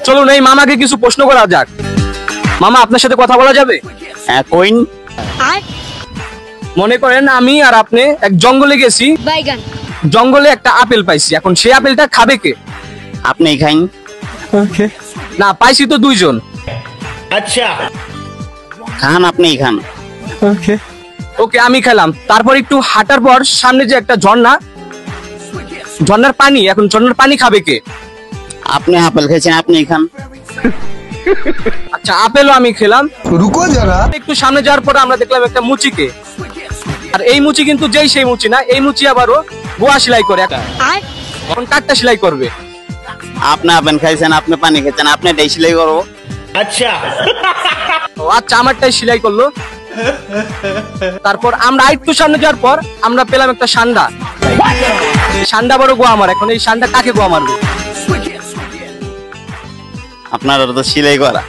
চলুন এই মামাকে কিছু প্রশ্ন করা যাক। মামা, আপনার সাথে কথা বলা যাবে? হ্যাঁ, কইন। মনে করেন আমি আর আপনি এক জঙ্গলে গেছি, জঙ্গলে একটা আপেল পাইছি, এখন সেই আপেলটা খাবে কে? আপনি খাইন। না, পাইছি তো দুইজন। খান, আপনি খান। ওকে, আমি খেলাম। তারপর একটু হাঁটার পর সামনে যে একটা ঝর্ণা, ঝর্ণার পানি, এখন ঝর্ণার পানি খাবে কে? আপনি আপেল খেয়েছেন, আপনি খান। আচ্ছা, আপেলও আমি খেলাম। रुको जरा। একটু সামনে যাওয়ার পর আমরা দেখলাম একটা মুচিকে, আর এই মুচি কিন্তু যেই সেই মুচি না, এই মুচি আবারও বোয়া সেলাই করে, এখন কাঠটা সেলাই করবে। আপনি আপেল খাইছেন, আপনি পানি খেয়েছেন, আপনি এটাই সেলাই করবো। ও আচ্ছা, আমারটাই সেলাই করলো। তারপর আমরা আরেকটু সামনে যাওয়ার পর আমরা পেলাম একটা সান্ডা। সান্ডা বড় গোয়া আমার, এখন এই সান্ডা কাকে গোয়া মারবে? আপনার তো সেলাই করা।